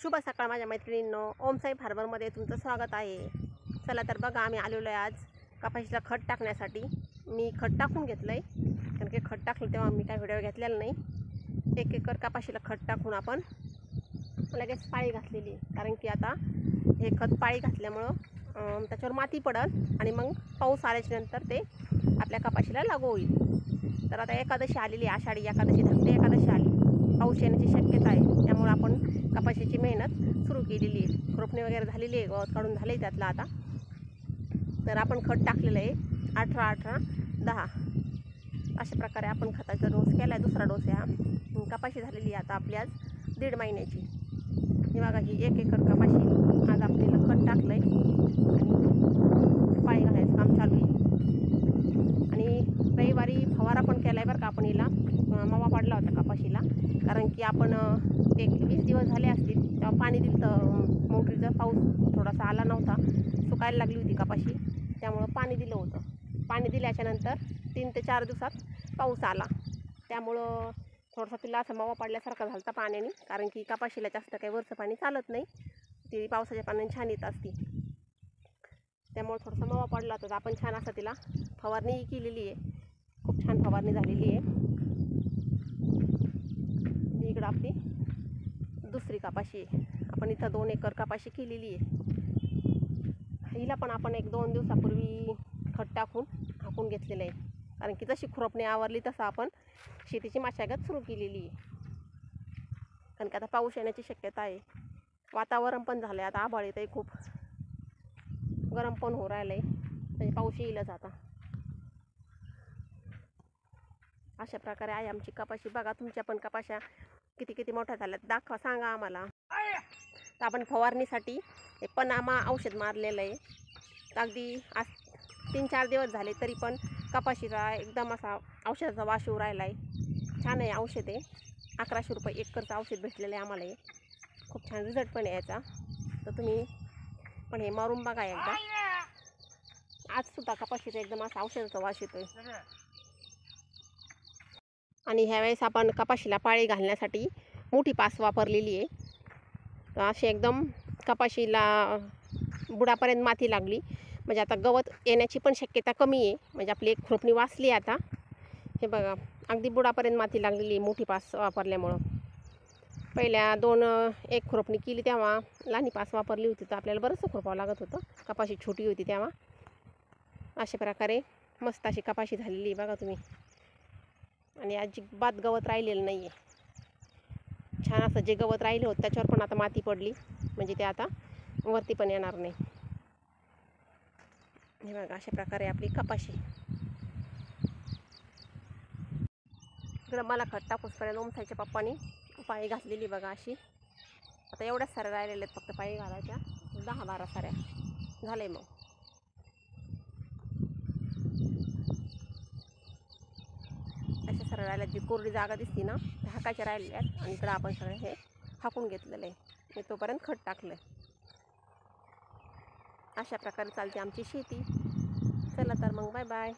शुभ सकाळ माझ्या मैत्रिणींनो, ओमसाई फार्मरमध्ये तुमचं स्वागत आहे। चला तर बघा, आम्ही आलेलो आहे आज कपाशीला खत टाकण्यासाठी। मी खत टाकून घेतलं आहे, कारण की खत टाकलं तेव्हा मी काय व्हिडिओ घेतलेला नाही। 1 एकर कपाशीला खत टाकून आपण लगेच पाळी घातलेली, कारण की आता हे खत पाळी घातल्यामुळं त्याच्यावर माती पडल आणि मग पाऊस आल्याच्यानंतर ते आपल्या कपाशीला लागू होईल। तर आता एकादशी आलेली, आषाढी एकादशी, धाकटी एकादशी आली, पाऊस येण्याची शक्यता आहे। त्यामुळे आपण कपाशीची मेहनत सुरू केलेली आहे। खुरपणी वगैरे झालेली आहे, गवत काढून झाले त्यातलं आता। तर आपण खत टाकलेलं आहे 18-18-10 अशा प्रकारे आपण खताचा डोस केला आहे। दुसरा डोस आहे हा। कपाशी झालेली आहे आता आपली आज 1.5 महिन्याची। हे बघा, ही 1 एकर कपाशी आज आपल्याला खत टाकलं आहे आणि पाळी घालायचं काम चालू आहे। आणि रविवारी फवारा पण केला आहे बरं का आपण। हिला मावा पडला होता कपाशीला, कारण की आपण 20 दिवस झाले असतील तेव्हा पाणी दिलं। मोटरीचा पाऊस थोडासा आला नव्हता, सुकायला लागली होती कपाशी, त्यामुळं पाणी दिलं होतं। पाणी दिल्याच्यानंतर 3 ते 4 दिवसात पाऊस आला, त्यामुळं थोडासा तिला असं मावा पडल्यासारखा झाला होता पाण्याने, कारण की कपाशीला जास्त काही वरचं पाणी चालत नाही, ती पावसाच्या पाण्याने छान येत असते। त्यामुळे थोडासा मावा पडला होता। आपण छान असं तिला फवारणी केलेली आहे, खूप छान फवारणी झालेली आहे। इकडं आपली दुसरी कपाशी आहे। आपण इथं 2 एकर कपाशी केलेली आहे। हिला पण आपण 1-2 दिवसापूर्वी खत टाकून झाकून घेतलेलं आहे, कारण की जशी खुरपणी आवरली तसं आपण शेतीची मशागत सुरू केलेली आहे। कारण की आता पाऊस येण्याची शक्यता आहे, वातावरण पण झालं आहे, आता आभाळ येत आहे, खूप गरम पण होऊ राहिलं आहे, म्हणजे पाऊस येईलच आता। अशा प्रकारे आहे आमची कपाशी। बघा, तुमच्या पण कपाशा किती मोठ्या झाल्यात, दाखवा, सांगा आम्हाला। तर आपण फवारणीसाठी हे पनामा औषध मारलेलं आहे। अगदी आज 3-4 दिवस झाले तरी पण कपाशीचा एकदम असा औषधाचा वास येऊ राहिला आहे। छान आहे औषध आहे। 1100 रुपये एकरचं औषध भेटलेलं आहे आम्हाला। हे खूप छान रिझल्ट पण आहे याचा, तर तुम्ही पण हे मारून बघा एकदा। आज सुद्धा कपाशीचा एकदम असा औषधाचा वास येतोय। आणि ह्यावेळेस आपण कपाशीला पाळी घालण्यासाठी मोठी पास वापरलेली आहे। तर अशी एकदम कपाशीला बुडापर्यंत माती लागली, म्हणजे आता गवत येण्याची पण शक्यता कमी आहे, म्हणजे आपली एक खुरपणी वाचली आता। हे बघा, अगदी बुडापर्यंत माती लागलेली आहे मोठी पास वापरल्यामुळं। पहिल्या 1 खुरपणी केली तेव्हा लहानी पास वापरली होती, तर आपल्याला बरंचसं खुरपावं लागत होतं, कपाशी छोटी होती तेव्हा। अशा प्रकारे मस्त अशी कपाशी झालेली आहे बघा तुम्ही। आणि अजिबात गवत राहिलेलं नाही आहे। छान असं जे गवत राहिलं होतं त्याच्यावर पण आता माती पडली, म्हणजे ते आता वरती पण येणार नाही। हे बघा, अशा प्रकारे आपली कपाशी। इकडं मला खत टाकूसपर्यंत ओमसाईच्या पप्पानी पाळी घातलेली बघा अशी। आता एवढ्याच साऱ्या राहिलेल्या आहेत फक्त पाळी घालायच्या, 10-12 साऱ्या झाले मग। अशा साऱ्या राहिल्यात, जी कोरडी जागा दिसती ना त्या हाकाच्या राहिलेल्या आहेत। आणि इकडं आपण सगळे हे हाकून घेतलेलं आहे, मी तोपर्यंत खत टाकलं आहे। अशा प्रकारे चालते आमची शेती। चला तर मग, बाय बाय।